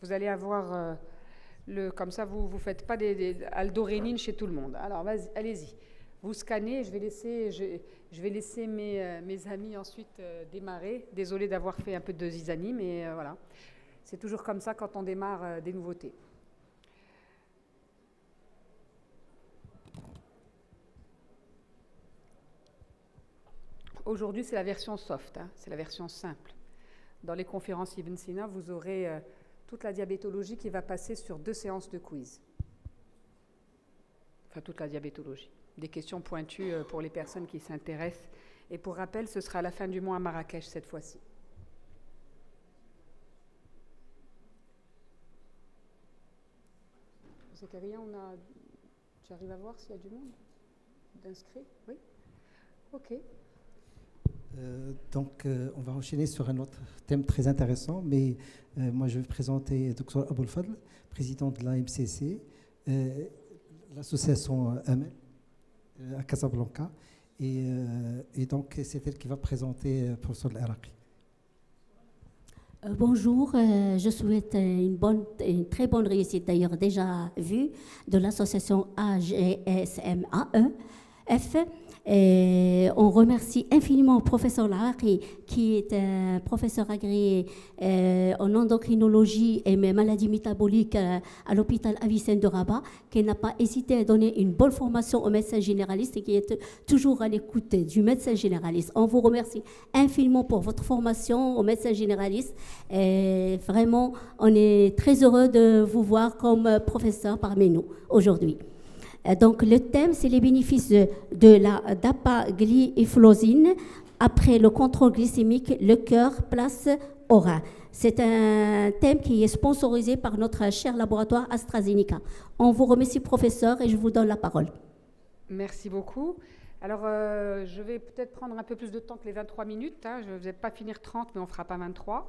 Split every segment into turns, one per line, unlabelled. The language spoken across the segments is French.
Vous allez avoir comme ça, vous ne faites pas des aldorénine chez tout le monde. Alors, allez-y. Vous scannez, je vais laisser mes amis ensuite démarrer. Désolée d'avoir fait un peu de zizanie, mais voilà. C'est toujours comme ça quand on démarre des nouveautés. Aujourd'hui, c'est la version soft, hein, c'est la version simple. Dans les conférences Ibn Sina, vous aurez toute la diabétologie qui va passer sur 2 séances de quiz. Enfin, toute la diabétologie. Des questions pointues pour les personnes qui s'intéressent. Et pour rappel, ce sera à la fin du mois à Marrakech cette fois-ci. Zakaria, tu arrives à voir s'il y a du monde d'inscrits? Oui. Ok.
On va enchaîner sur un autre thème très intéressant, mais moi je vais présenter Dr Aboul Fadl, président de l'AMCC, l'association AMEL à Casablanca, et donc c'est elle qui va présenter le professeur Al-Iraqi.
Bonjour, je souhaite une très bonne réussite, d'ailleurs déjà vue, de l'association AGSMAE-F. Et on remercie infiniment le professeur Al-Iraqi, qui est un professeur agréé en endocrinologie et maladies métaboliques à l'hôpital Avicenne de Rabat, qui n'a pas hésité à donner une bonne formation aux médecins généralistes et qui est toujours à l'écoute du médecin généraliste. On vous remercie infiniment pour votre formation aux médecins généralistes. Et vraiment, on est très heureux de vous voir comme professeur parmi nous aujourd'hui. Donc, le thème, c'est les bénéfices de la dapagliflozine après le contrôle glycémique, le cœur, place au rein. C'est un thème qui est sponsorisé par notre cher laboratoire AstraZeneca. On vous remercie, professeur, et je vous donne la parole.
Merci beaucoup. Alors, je vais peut-être prendre un peu plus de temps que les 23 minutes. Hein. Je ne vais pas finir 30, mais on ne fera pas 23.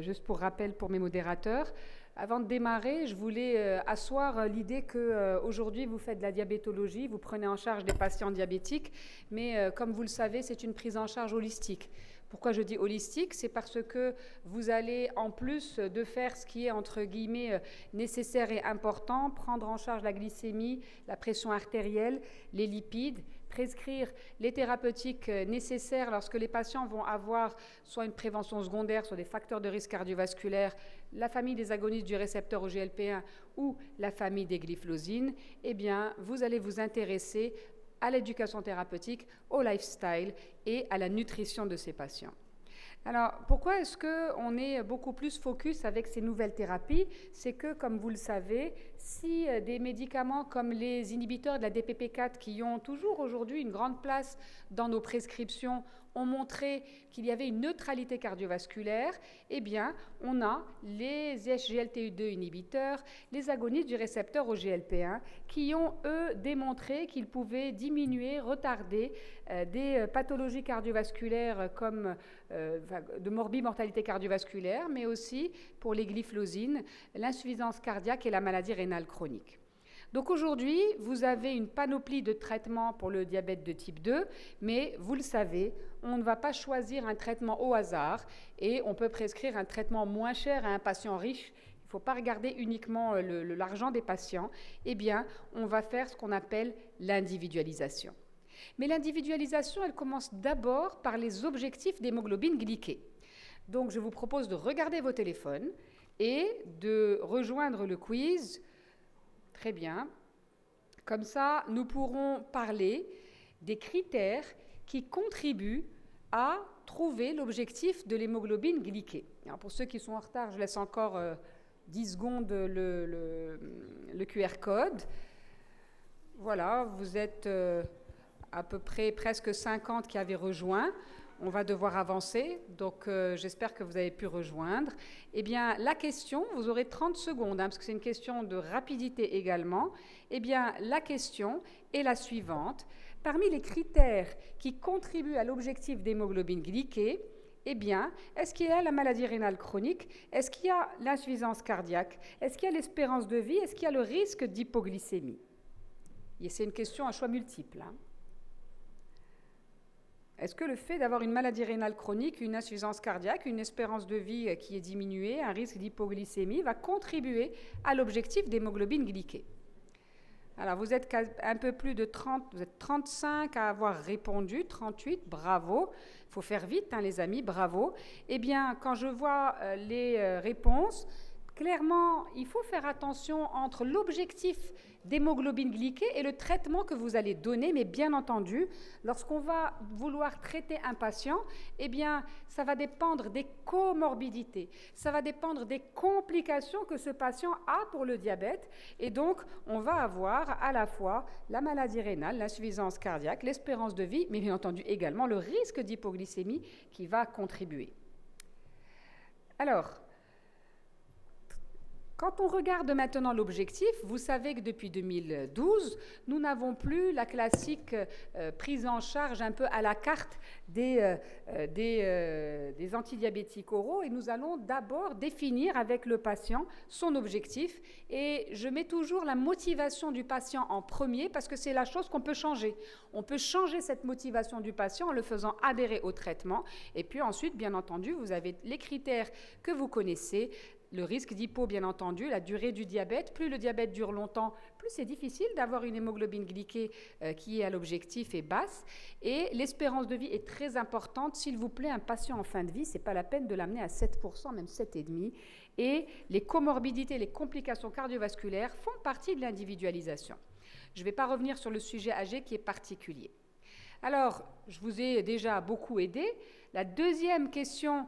Juste pour rappel pour mes modérateurs. Avant de démarrer, je voulais asseoir l'idée qu'aujourd'hui, vous faites de la diabétologie, vous prenez en charge des patients diabétiques, mais comme vous le savez, c'est une prise en charge holistique. Pourquoi je dis holistique? C'est parce que vous allez, en plus de faire ce qui est, entre guillemets, nécessaire et important, prendre en charge la glycémie, la pression artérielle, les lipides, prescrire les thérapeutiques nécessaires lorsque les patients vont avoir soit une prévention secondaire, soit des facteurs de risque cardiovasculaire, la famille des agonistes du récepteur au GLP-1 ou la famille des glyphlosines, eh bien, vous allez vous intéresser à l'éducation thérapeutique, au lifestyle et à la nutrition de ces patients. Alors, pourquoi est-ce qu'on est beaucoup plus focus avec ces nouvelles thérapies? C'est que, comme vous le savez, si des médicaments comme les inhibiteurs de la DPP4, qui ont toujours aujourd'hui une grande place dans nos prescriptions, ont montré qu'il y avait une neutralité cardiovasculaire, eh bien, on a les SGLT2 inhibiteurs, les agonistes du récepteur au GLP-1, qui ont, eux, démontré qu'ils pouvaient diminuer, retarder des pathologies cardiovasculaires comme de morbimortalité cardiovasculaire, mais aussi pour les glyphlosines, l'insuffisance cardiaque et la maladie rénale chronique. Donc aujourd'hui, vous avez une panoplie de traitements pour le diabète de type 2, mais vous le savez, on ne va pas choisir un traitement au hasard et on peut prescrire un traitement moins cher à un patient riche. Il ne faut pas regarder uniquement l'argent des patients. Eh bien, on va faire ce qu'on appelle l'individualisation. Mais l'individualisation, elle commence d'abord par les objectifs d'hémoglobine glyquée. Donc, je vous propose de regarder vos téléphones et de rejoindre le quiz. Très bien. Comme ça, nous pourrons parler des critères qui contribuent à trouver l'objectif de l'hémoglobine glyquée. Alors, pour ceux qui sont en retard, je laisse encore 10 secondes le QR code. Voilà, vous êtes à peu près presque 50 qui avaient rejoint. On va devoir avancer, donc j'espère que vous avez pu rejoindre. Eh bien, la question, vous aurez 30 secondes, parce que c'est une question de rapidité également. Eh bien, la question est la suivante. Parmi les critères qui contribuent à l'objectif d'hémoglobine glyquée, eh bien, est-ce qu'il y a la maladie rénale chronique? Est-ce qu'il y a l'insuffisance cardiaque? Est-ce qu'il y a l'espérance de vie? Est-ce qu'il y a le risque d'hypoglycémie? Et c'est une question à choix multiple. Est-ce que le fait d'avoir une maladie rénale chronique, une insuffisance cardiaque, une espérance de vie qui est diminuée, un risque d'hypoglycémie, va contribuer à l'objectif d'hémoglobine glyquée? Alors, vous êtes un peu plus de 30, vous êtes 35 à avoir répondu, 38, bravo. Il faut faire vite, hein, les amis, bravo. Eh bien, quand je vois les réponses, clairement, il faut faire attention entre l'objectif d'hémoglobine glyquée et le traitement que vous allez donner, mais bien entendu, lorsqu'on va vouloir traiter un patient, eh bien, ça va dépendre des comorbidités, ça va dépendre des complications que ce patient a pour le diabète, et donc on va avoir à la fois la maladie rénale, l'insuffisance cardiaque, l'espérance de vie, mais bien entendu également le risque d'hypoglycémie qui va contribuer. Alors, quand on regarde maintenant l'objectif, vous savez que depuis 2012, nous n'avons plus la classique prise en charge un peu à la carte des antidiabétiques oraux, et nous allons d'abord définir avec le patient son objectif, et je mets toujours la motivation du patient en premier parce que c'est la chose qu'on peut changer. On peut changer cette motivation du patient en le faisant adhérer au traitement, et puis ensuite, bien entendu, vous avez les critères que vous connaissez. Le risque d'hypo, bien entendu, la durée du diabète. Plus le diabète dure longtemps, plus c'est difficile d'avoir une hémoglobine glyquée qui est à l'objectif et basse. Et l'espérance de vie est très importante. S'il vous plaît, un patient en fin de vie, ce n'est pas la peine de l'amener à 7%, même 7,5%. Et les comorbidités, les complications cardiovasculaires font partie de l'individualisation. Je ne vais pas revenir sur le sujet âgé qui est particulier. Alors, je vous ai déjà beaucoup aidé. La deuxième question,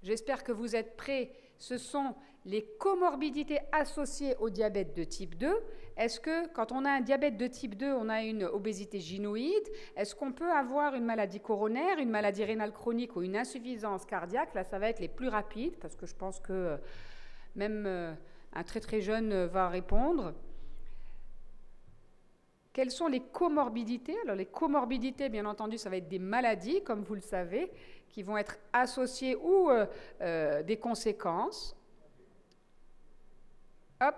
j'espère que vous êtes prêts. Ce sont les comorbidités associées au diabète de type 2. Est-ce que quand on a un diabète de type 2, on a une obésité gynoïde? Est-ce qu'on peut avoir une maladie coronaire, une maladie rénale chronique ou une insuffisance cardiaque? Là, ça va être les plus rapides parce que je pense que même un très très jeune va répondre. Quelles sont les comorbidités? Alors les comorbidités, bien entendu, ça va être des maladies, comme vous le savez, qui vont être associées ou des conséquences. Hop.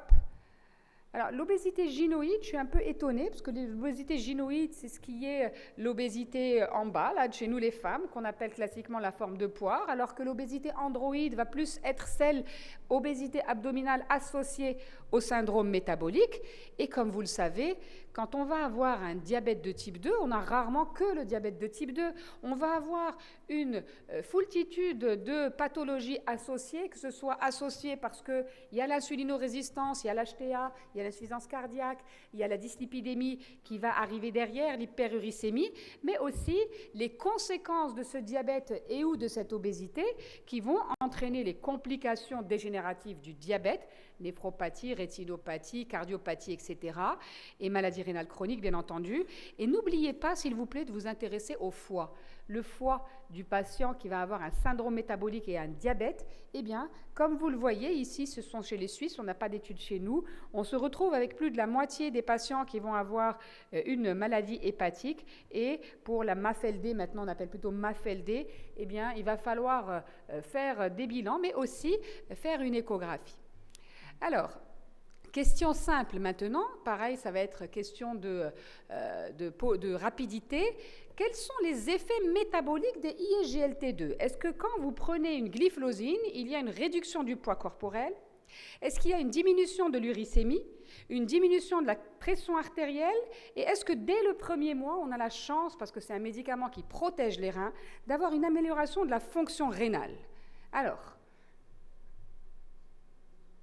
Alors l'obésité gynoïde, je suis un peu étonnée, parce que l'obésité gynoïde, c'est ce qui est l'obésité en bas, là, de chez nous les femmes, qu'on appelle classiquement la forme de poire, alors que l'obésité androïde va plus être celle, obésité abdominale associée au syndrome métabolique. Et comme vous le savez, quand on va avoir un diabète de type 2, on n'a rarement que le diabète de type 2. On va avoir une foultitude de pathologies associées, que ce soit associées parce qu'il y a l'insulinorésistance, il y a l'HTA, il y a l'insuffisance cardiaque, il y a la dyslipidémie qui va arriver derrière, l'hyperuricémie, mais aussi les conséquences de ce diabète et ou de cette obésité qui vont entraîner les complications dégénératives du diabète, néphropathie, rétinopathie, cardiopathie, etc. et maladie rénale chronique, bien entendu. Et n'oubliez pas, s'il vous plaît, de vous intéresser au foie. Le foie du patient qui va avoir un syndrome métabolique et un diabète, eh bien, comme vous le voyez, ici, ce sont chez les Suisses, on n'a pas d'études chez nous, on se retrouve avec plus de la moitié des patients qui vont avoir une maladie hépatique, et pour la MAFLD, maintenant on appelle plutôt MAFLD, eh bien, il va falloir faire des bilans, mais aussi faire une échographie. Alors, question simple maintenant, pareil, ça va être question de rapidité. Quels sont les effets métaboliques des ISGLT2? Est-ce que quand vous prenez une glyphlosine, il y a une réduction du poids corporel? Est-ce qu'il y a une diminution de l'uricémie, une diminution de la pression artérielle? Et est-ce que dès le premier mois, on a la chance, parce que c'est un médicament qui protège les reins, d'avoir une amélioration de la fonction rénale? Alors,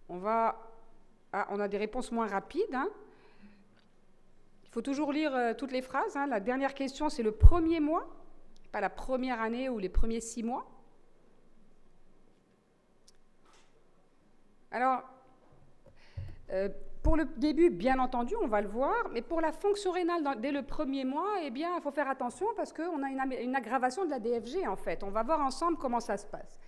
on a des réponses moins rapides. Hein. Il faut toujours lire toutes les phrases. Hein. La dernière question, c'est le premier mois, pas la première année ou les premiers 6 mois. Alors, pour le début, bien entendu, on va le voir, mais pour la fonction rénale dès le premier mois, eh bien, il faut faire attention parce qu'on a une aggravation de la DFG, en fait. On va voir ensemble comment ça se passe.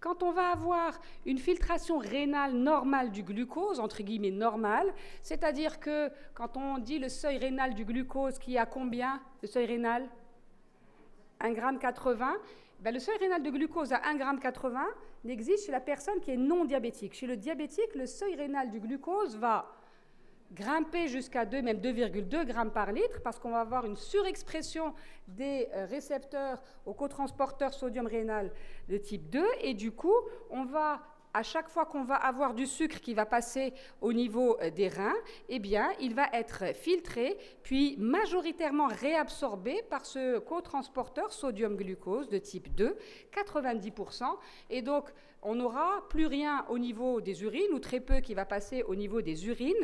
Quand on va avoir une filtration rénale normale du glucose, entre guillemets normale, c'est-à-dire que quand on dit le seuil rénal du glucose qui est à combien, le seuil rénal 1,80 g, ben le seuil rénal de glucose à 1,80 g n'existe chez la personne qui est non diabétique. Chez le diabétique, le seuil rénal du glucose va grimper jusqu'à 2, même 2,2 grammes par litre, parce qu'on va avoir une surexpression des récepteurs au cotransporteur sodium rénal de type 2, et du coup, on va, à chaque fois qu'on va avoir du sucre qui va passer au niveau des reins, eh bien, il va être filtré, puis majoritairement réabsorbé par ce cotransporteur sodium-glucose de type 2, 90%, et donc, on n'aura plus rien au niveau des urines, ou très peu qui va passer au niveau des urines,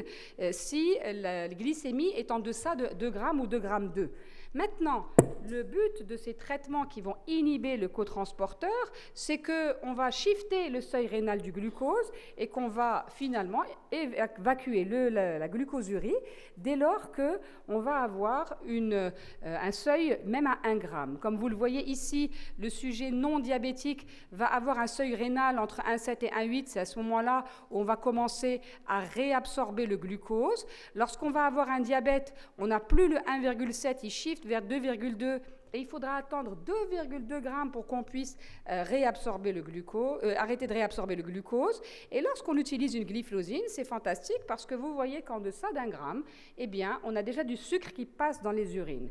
si la glycémie est en deçà de 2 grammes ou 2 grammes 2. Maintenant, le but de ces traitements qui vont inhiber le cotransporteur, c'est qu'on va shifter le seuil rénal du glucose et qu'on va finalement évacuer la glucosurie dès lors qu'on va avoir un seuil même à 1 gramme. Comme vous le voyez ici, le sujet non diabétique va avoir un seuil rénal entre 1,7 et 1,8. C'est à ce moment-là où on va commencer à réabsorber le glucose. Lorsqu'on va avoir un diabète, on n'a plus le 1,7, il shift vers 2,2 et il faudra attendre 2,2 grammes pour qu'on puisse réabsorber le glucose, arrêter de réabsorber le glucose. Et lorsqu'on utilise une glyphosine, c'est fantastique parce que vous voyez qu'en deçà d'1 gramme, eh bien, on a déjà du sucre qui passe dans les urines.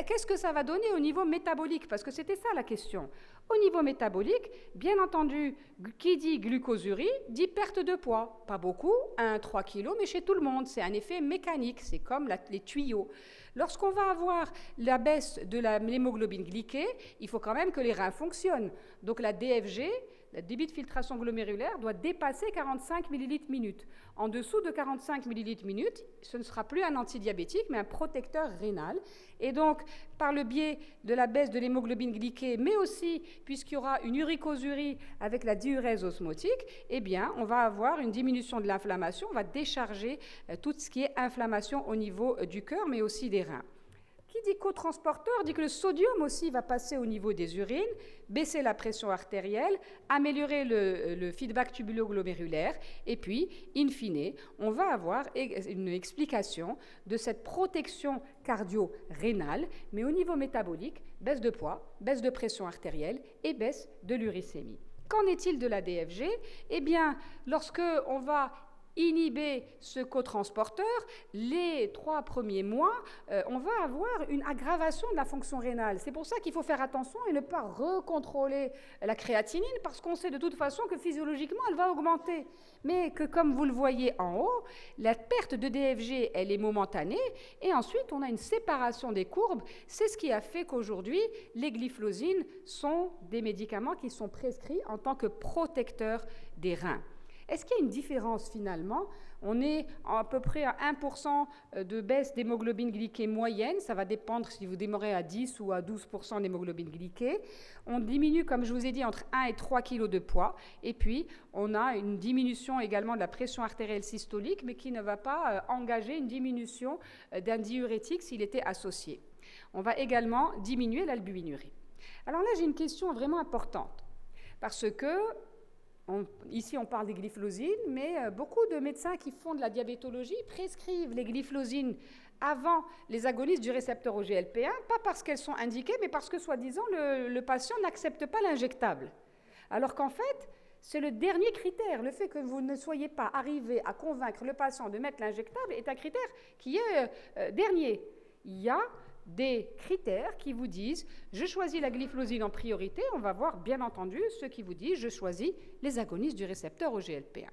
Qu'est-ce que ça va donner au niveau métabolique? Parce que c'était ça la question. Au niveau métabolique, bien entendu, qui dit glucosurie dit perte de poids. Pas beaucoup, 1-3 kg, mais chez tout le monde. C'est un effet mécanique, c'est comme les tuyaux. Lorsqu'on va avoir la baisse de l'hémoglobine glyquée, il faut quand même que les reins fonctionnent. Donc la DFG, la débit de filtration glomérulaire, doit dépasser 45 ml/min. En dessous de 45 ml/min, ce ne sera plus un antidiabétique, mais un protecteur rénal. Et donc, par le biais de la baisse de l'hémoglobine glyquée, mais aussi puisqu'il y aura une uricosurie avec la diurèse osmotique, eh bien, on va avoir une diminution de l'inflammation, on va décharger tout ce qui est inflammation au niveau du cœur, mais aussi des reins. Qui dit cotransporteur dit que le sodium aussi va passer au niveau des urines, baisser la pression artérielle, améliorer le feedback tubulo-glomérulaire, et puis, in fine, on va avoir une explication de cette protection cardio-rénale, mais au niveau métabolique, baisse de poids, baisse de pression artérielle et baisse de l'uricémie. Qu'en est-il de la DFG? Eh bien, lorsque on va inhiber ce cotransporteur, les 3 premiers mois, on va avoir une aggravation de la fonction rénale. C'est pour ça qu'il faut faire attention et ne pas recontrôler la créatinine, parce qu'on sait de toute façon que physiologiquement, elle va augmenter. Mais que, comme vous le voyez en haut, la perte de DFG, elle est momentanée, et ensuite, on a une séparation des courbes. C'est ce qui a fait qu'aujourd'hui, les glyphosines sont des médicaments qui sont prescrits en tant que protecteurs des reins. Est-ce qu'il y a une différence finalement? On est à peu près à 1% de baisse d'hémoglobine glyquée moyenne. Ça va dépendre si vous démarrez à 10 ou à 12% d'hémoglobine glyquée. On diminue, comme je vous ai dit, entre 1 et 3 kg de poids. Et puis, on a une diminution également de la pression artérielle systolique, mais qui ne va pas engager une diminution d'un diurétique s'il était associé. On va également diminuer l'albuminurie. Alors là, j'ai une question vraiment importante. Parce que ici, on parle des glyphosines, mais beaucoup de médecins qui font de la diabétologie prescrivent les glyphosines avant les agonistes du récepteur au GLP-1, pas parce qu'elles sont indiquées, mais parce que, soi-disant, le patient n'accepte pas l'injectable. Alors qu'en fait, c'est le dernier critère. Le fait que vous ne soyez pas arrivé à convaincre le patient de mettre l'injectable est un critère qui est dernier. Il y a des critères qui vous disent « je choisis la glyphosine en priorité », on va voir bien entendu ceux qui vous disent « je choisis les agonistes du récepteur au GLP-1 ».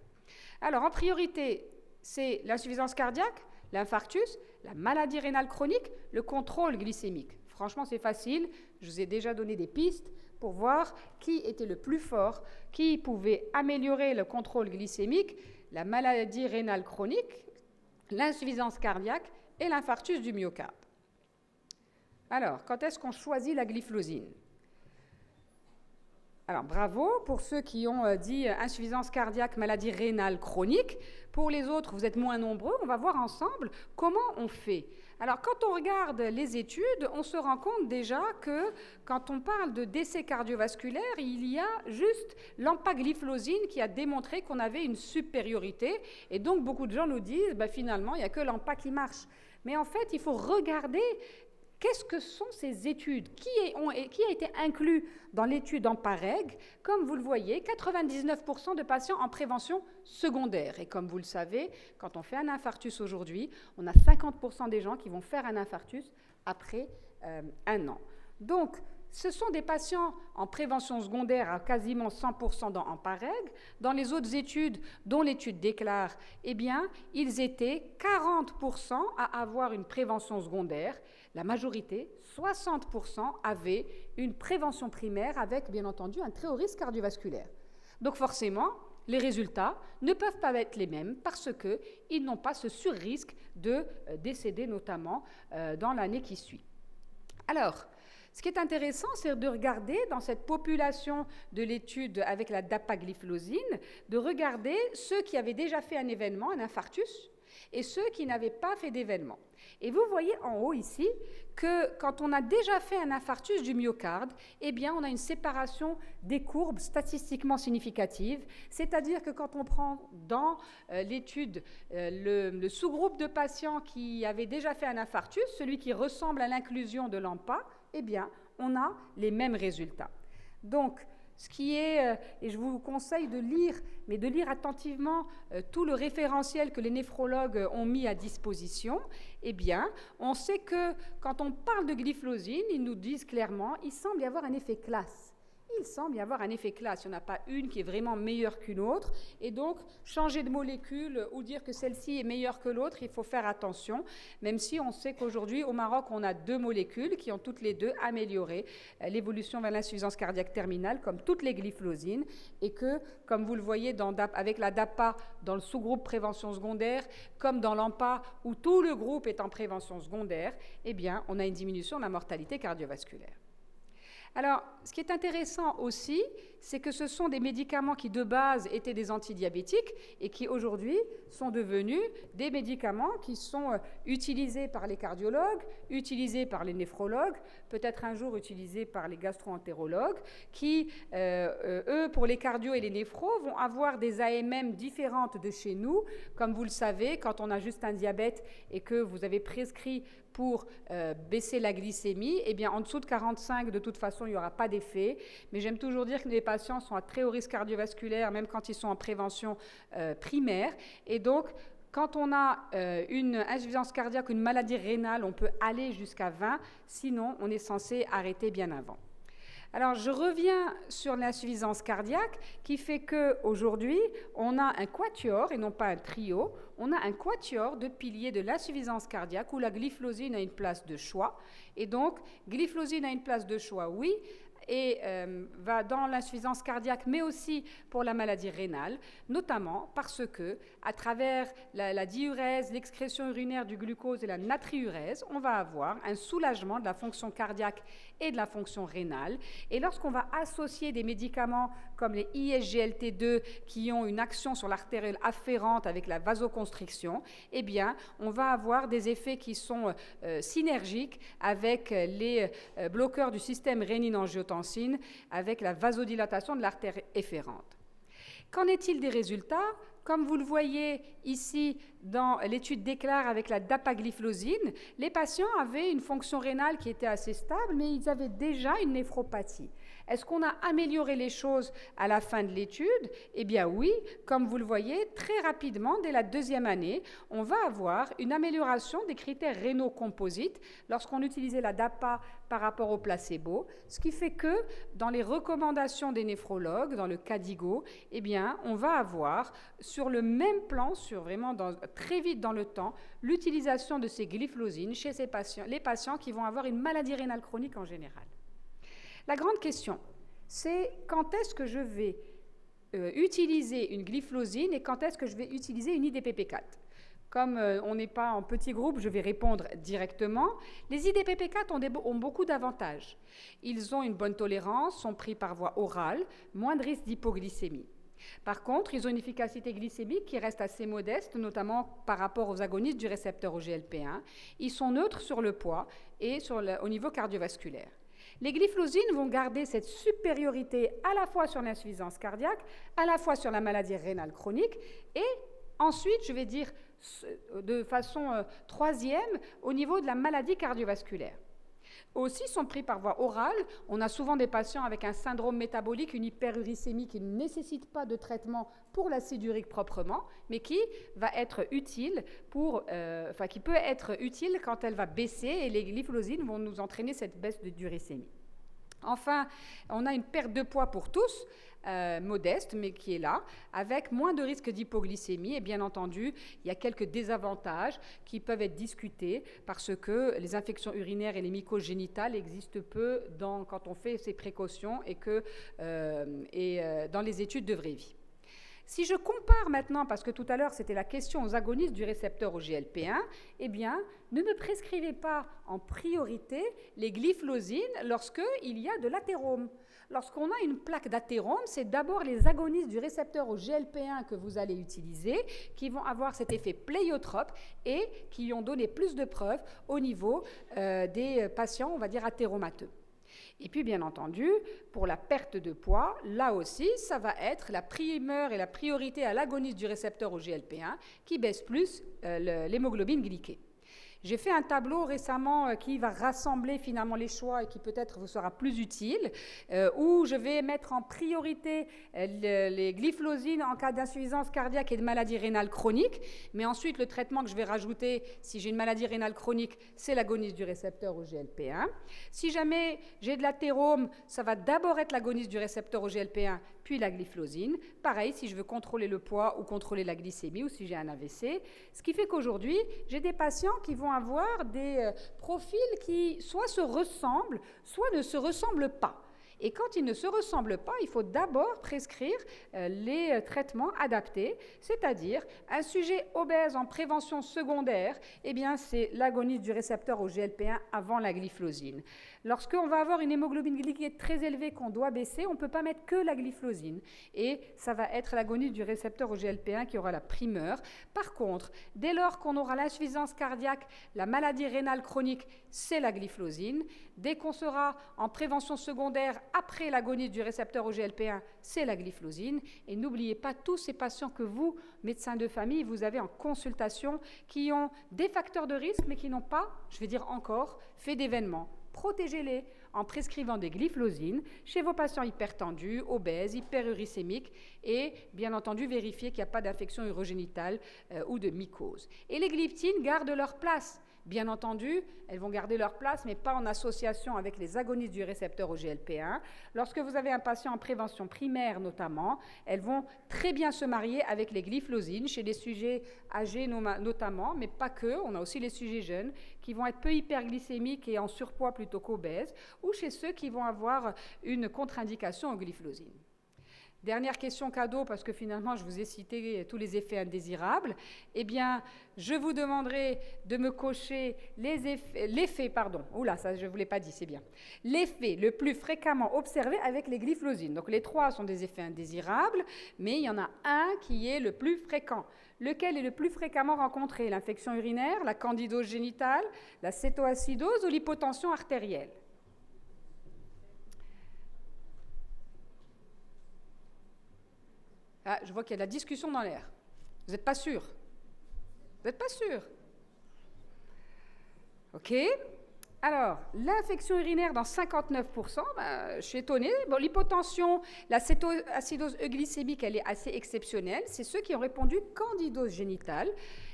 Alors en priorité, c'est l'insuffisance cardiaque, l'infarctus, la maladie rénale chronique, le contrôle glycémique. Franchement, c'est facile, je vous ai déjà donné des pistes pour voir qui était le plus fort, qui pouvait améliorer le contrôle glycémique, la maladie rénale chronique, l'insuffisance cardiaque et l'infarctus du myocarde. Alors, quand est-ce qu'on choisit la glyphosine? Alors, bravo pour ceux qui ont dit insuffisance cardiaque, maladie rénale chronique. Pour les autres, vous êtes moins nombreux. On va voir ensemble comment on fait. Alors, quand on regarde les études, on se rend compte déjà que quand on parle de décès cardiovasculaire, il y a juste l'empagliflozine qui a démontré qu'on avait une supériorité. Et donc, beaucoup de gens nous disent, finalement, il n'y a que l'empa qui marche. Mais en fait, il faut regarder Qu'est-ce que sont ces études? Qui a été inclus dans l'étude EMPA-REG? Comme vous le voyez, 99% de patients en prévention secondaire. Et comme vous le savez, quand on fait un infarctus aujourd'hui, on a 50% des gens qui vont faire un infarctus après 1 an. Donc, ce sont des patients en prévention secondaire à quasiment 100% dans EMPA-REG. Dans les autres études, dont l'étude DECLARE, eh bien, ils étaient 40% à avoir une prévention secondaire. La majorité, 60%, avaient une prévention primaire avec, bien entendu, un très haut risque cardiovasculaire. Donc forcément, les résultats ne peuvent pas être les mêmes parce qu'ils n'ont pas ce surrisque de décéder, notamment dans l'année qui suit. Alors, ce qui est intéressant, c'est de regarder dans cette population de l'étude avec la dapagliflozine, de regarder ceux qui avaient déjà fait un événement, un infarctus, et ceux qui n'avaient pas fait d'événement. Et vous voyez en haut ici que quand on a déjà fait un infarctus du myocarde, eh bien on a une séparation des courbes statistiquement significative, c'est-à-dire que quand on prend dans l'étude le sous-groupe de patients qui avaient déjà fait un infarctus, celui qui ressemble à l'inclusion de l'EMPA, eh bien on a les mêmes résultats. Donc, ce qui est, et je vous conseille de lire, mais de lire attentivement tout le référentiel que les néphrologues ont mis à disposition, eh bien, on sait que quand on parle de gliflozine, ils nous disent clairement, il semble y avoir un effet classe. Il semble y avoir un effet classe. Il n'y en a pas une qui est vraiment meilleure qu'une autre. Et donc, changer de molécule ou dire que celle-ci est meilleure que l'autre, il faut faire attention, même si on sait qu'aujourd'hui, au Maroc, on a 2 molécules qui ont toutes les deux amélioré l'évolution vers l'insuffisance cardiaque terminale, comme toutes les gliflozines, et que, comme vous le voyez avec la DAPA dans le sous-groupe prévention secondaire, comme dans l'EMPA, où tout le groupe est en prévention secondaire, eh bien, on a une diminution de la mortalité cardiovasculaire. Alors, ce qui est intéressant aussi, c'est que ce sont des médicaments qui, de base, étaient des antidiabétiques et qui, aujourd'hui, sont devenus des médicaments qui sont utilisés par les cardiologues, utilisés par les néphrologues, peut-être un jour utilisés par les gastro-entérologues, qui, eux, pour les cardio et les néphros, vont avoir des AMM différentes de chez nous. Comme vous le savez, quand on a juste un diabète et que vous avez prescrit pour baisser la glycémie, eh bien, en dessous de 45, de toute façon, il n'y aura pas d'effet. Mais j'aime toujours dire que les patients sont à très haut risque cardiovasculaire, même quand ils sont en prévention primaire. Et donc, quand on a une insuffisance cardiaque, une maladie rénale, on peut aller jusqu'à 20, sinon on est censé arrêter bien avant. Alors, je reviens sur l'insuffisance cardiaque qui fait qu'aujourd'hui, on a un quatuor et non pas un trio. On a un quatuor de piliers de l'insuffisance cardiaque où la gliflozine a une place de choix. Et donc, gliflozine a une place de choix, oui, et va dans l'insuffisance cardiaque, mais aussi pour la maladie rénale, notamment parce que, à travers la diurèse, l'excrétion urinaire du glucose et la natriurèse, on va avoir un soulagement de la fonction cardiaque et de la fonction rénale. Et lorsqu'on va associer des médicaments comme les ISGLT2 qui ont une action sur l'artériole afférente avec la vasoconstriction, eh bien, on va avoir des effets qui sont synergiques avec les bloqueurs du système rénine-angiotensine, avec la vasodilatation de l'artère efférente. Qu'en est-il des résultats? Comme vous le voyez ici dans l'étude DECLARE avec la dapagliflozine, les patients avaient une fonction rénale qui était assez stable, mais ils avaient déjà une néphropathie. Est-ce qu'on a amélioré les choses à la fin de l'étude? Eh bien oui, comme vous le voyez, très rapidement, dès la 2e année, on va avoir une amélioration des critères rénaux composites lorsqu'on utilisait la DAPA par rapport au placebo, ce qui fait que dans les recommandations des néphrologues, dans le KDIGO, eh bien, on va avoir sur le même plan, très vite dans le temps, l'utilisation de ces gliflozines chez les patients qui vont avoir une maladie rénale chronique en général. La grande question, c'est quand est-ce que je vais utiliser une gliflozine et quand est-ce que je vais utiliser une IDPP4. Comme on n'est pas en petit groupe, je vais répondre directement. Les IDPP4 ont beaucoup d'avantages. Ils ont une bonne tolérance, sont pris par voie orale, moins de risque d'hypoglycémie. Par contre, ils ont une efficacité glycémique qui reste assez modeste, notamment par rapport aux agonistes du récepteur au GLP-1. Ils sont neutres sur le poids et au niveau cardiovasculaire. Les gliflozines vont garder cette supériorité à la fois sur l'insuffisance cardiaque, à la fois sur la maladie rénale chronique, et ensuite, je vais dire de façon troisième, au niveau de la maladie cardiovasculaire. Aussi sont pris par voie orale. On a souvent des patients avec un syndrome métabolique, une hyperuricémie qui ne nécessite pas de traitement pour l'acide urique proprement, mais qui va être utile qui peut être utile quand elle va baisser et les glyphosines vont nous entraîner cette baisse d'uricémie. Enfin, on a une perte de poids pour tous, modeste, mais qui est là, avec moins de risque d'hypoglycémie. Et bien entendu, il y a quelques désavantages qui peuvent être discutés parce que les infections urinaires et les mycoses génitales existent peu quand on fait ces précautions et dans les études de vraie vie. Si je compare maintenant, parce que tout à l'heure c'était la question aux agonistes du récepteur au GLP-1, eh bien, ne me prescrivez pas en priorité les glyphosines lorsqu'il y a de l'athérome. Lorsqu'on a une plaque d'athérome, c'est d'abord les agonistes du récepteur au GLP-1 que vous allez utiliser, qui vont avoir cet effet pléiotrope et qui ont donné plus de preuves au niveau des patients, on va dire, athéromateux. Et puis, bien entendu, pour la perte de poids, là aussi, ça va être la primeur et la priorité à l'agoniste du récepteur au GLP-1 qui baisse plus l'hémoglobine glyquée. J'ai fait un tableau récemment qui va rassembler finalement les choix et qui peut-être vous sera plus utile, où je vais mettre en priorité les glyphosines en cas d'insuffisance cardiaque et de maladie rénale chronique, mais ensuite le traitement que je vais rajouter si j'ai une maladie rénale chronique, c'est l'agoniste du récepteur au GLP-1. Si jamais j'ai de l'athérome, ça va d'abord être l'agoniste du récepteur au GLP-1, puis la glyphosine. Pareil, si je veux contrôler le poids ou contrôler la glycémie ou si j'ai un AVC. Ce qui fait qu'aujourd'hui, j'ai des patients qui vont avoir des profils qui soit se ressemblent, soit ne se ressemblent pas. Et quand ils ne se ressemblent pas, il faut d'abord prescrire les traitements adaptés, c'est-à-dire un sujet obèse en prévention secondaire, eh bien c'est l'agoniste du récepteur au GLP-1 avant la glyphosine. Lorsqu'on va avoir une hémoglobine glyquée très élevée qu'on doit baisser, on ne peut pas mettre que la glyphosine. Et ça va être l'agoniste du récepteur au GLP-1 qui aura la primeur. Par contre, dès lors qu'on aura l'insuffisance cardiaque, la maladie rénale chronique, c'est la glyphosine. Dès qu'on sera en prévention secondaire, après l'agoniste du récepteur au GLP-1, c'est la glyphosine. Et n'oubliez pas tous ces patients que vous, médecins de famille, vous avez en consultation, qui ont des facteurs de risque, mais qui n'ont pas, je vais dire encore, fait d'événements. Protégez-les en prescrivant des glyphosines chez vos patients hypertendus, obèses, hyperuricémiques et bien entendu vérifiez qu'il n'y a pas d'infection urogénitale ou de mycose. Et les gliptines gardent leur place. Bien entendu, elles vont garder leur place, mais pas en association avec les agonistes du récepteur au GLP-1. Lorsque vous avez un patient en prévention primaire notamment, elles vont très bien se marier avec les glyphosines, chez les sujets âgés notamment, mais pas que. On a aussi les sujets jeunes qui vont être peu hyperglycémiques et en surpoids plutôt qu'obèses, ou chez ceux qui vont avoir une contre-indication aux glyphosines. Dernière question cadeau, parce que finalement, je vous ai cité tous les effets indésirables. Eh bien, je vous demanderai de me cocher l'effet, ça je ne vous l'ai pas dit, c'est bien. L'effet le plus fréquemment observé avec les glyphosines. Donc, les trois sont des effets indésirables, mais il y en a un qui est le plus fréquent. Lequel est le plus fréquemment rencontré? L'infection urinaire, la candidose génitale, la cétoacidose ou l'hypotension artérielle? Ah, je vois qu'il y a de la discussion dans l'air. Vous n'êtes pas sûr? Vous n'êtes pas sûr? OK. Alors, l'infection urinaire dans 59%, je suis étonnée. Bon, l'hypotension, la cétoacidose euglycémique, elle est assez exceptionnelle. C'est ceux qui ont répondu candidose génitale.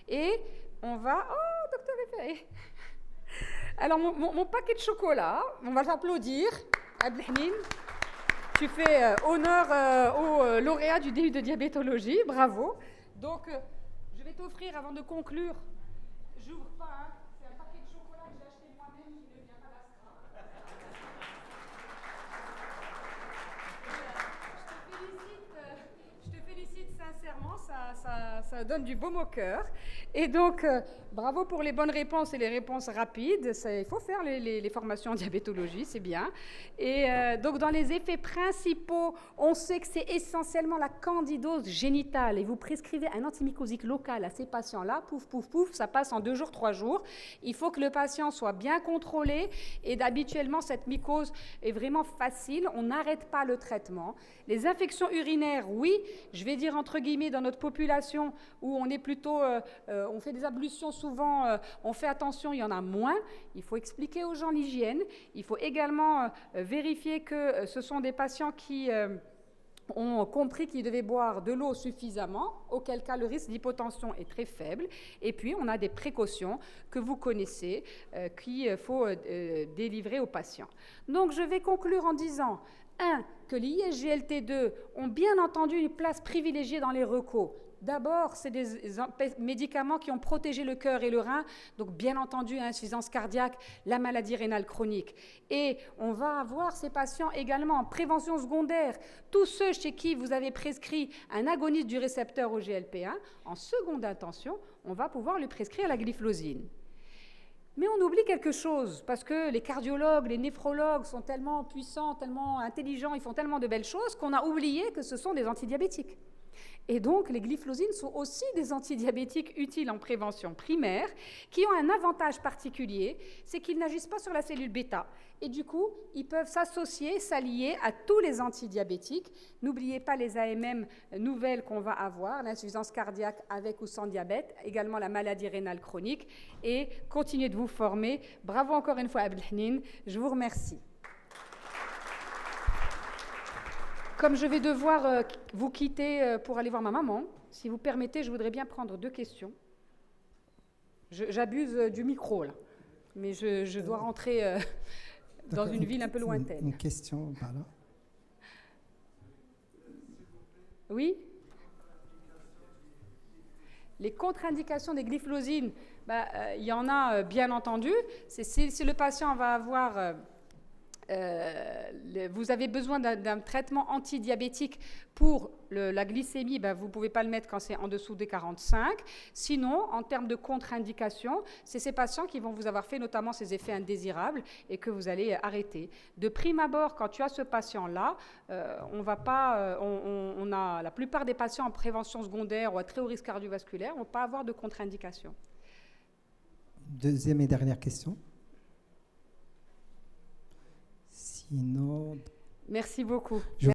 Et on va... Oh, docteur Référé. Alors, mon paquet de chocolat, on va l'applaudir. Abdelhamid. Tu fais honneur au lauréat du DU de diabétologie, bravo. Donc, je vais t'offrir, avant de conclure, j'ouvre pas, hein, c'est un paquet de chocolat que j'ai acheté moi-même, qui ne vient pas d'Astra. Je te félicite sincèrement, ça donne du baume au cœur. Et donc, bravo pour les bonnes réponses et les réponses rapides. Il faut faire les formations en diabétologie, c'est bien. Et donc, dans les effets principaux, on sait que c'est essentiellement la candidose génitale. Et vous prescrivez un antimycosique local à ces patients-là, pouf, pouf, pouf, ça passe en 2 jours, 3 jours. Il faut que le patient soit bien contrôlé. Et habituellement, cette mycose est vraiment facile. On n'arrête pas le traitement. Les infections urinaires, oui, je vais dire entre guillemets, dans notre population, où on est plutôt, on fait des ablutions souvent, on fait attention, il y en a moins. Il faut expliquer aux gens l'hygiène. Il faut également vérifier que ce sont des patients qui ont compris qu'ils devaient boire de l'eau suffisamment, auquel cas le risque d'hypotension est très faible. Et puis, on a des précautions que vous connaissez, qu'il faut délivrer aux patients. Donc, je vais conclure en disant, 1, que les ISGLT2 ont bien entendu une place privilégiée dans les recos. D'abord, c'est des médicaments qui ont protégé le cœur et le rein, donc bien entendu l'insuffisance cardiaque, la maladie rénale chronique. Et on va avoir ces patients également en prévention secondaire, tous ceux chez qui vous avez prescrit un agoniste du récepteur au GLP-1, en seconde intention, on va pouvoir lui prescrire la glyphlosine. Mais on oublie quelque chose, parce que les cardiologues, les néphrologues sont tellement puissants, tellement intelligents, ils font tellement de belles choses qu'on a oublié que ce sont des antidiabétiques. Et donc, les glyphlosines sont aussi des antidiabétiques utiles en prévention primaire, qui ont un avantage particulier, c'est qu'ils n'agissent pas sur la cellule bêta. Et du coup, ils peuvent s'associer, s'allier à tous les antidiabétiques. N'oubliez pas les AMM nouvelles qu'on va avoir, l'insuffisance cardiaque avec ou sans diabète, également la maladie rénale chronique. Et continuez de vous former. Bravo encore une fois, Abdelhnin. Je vous remercie. Comme je vais devoir vous quitter pour aller voir ma maman, si vous permettez, je voudrais bien prendre 2 questions. J'abuse du micro, là, mais je dois rentrer dans une ville un peu lointaine.
Une question par là.
Oui ? Les contre-indications des glyphlosines, il y en a bien entendu. Si le patient va avoir... vous avez besoin d'un traitement antidiabétique pour la glycémie, vous ne pouvez pas le mettre quand c'est en dessous des 45. Sinon, en termes de contre-indication, c'est ces patients qui vont vous avoir fait notamment ces effets indésirables et que vous allez arrêter. De prime abord, quand tu as ce patient-là, la plupart des patients en prévention secondaire ou à très haut risque cardiovasculaire ne vont pas avoir de contre-indication.
Deuxième et dernière question. Sinon...
Merci beaucoup.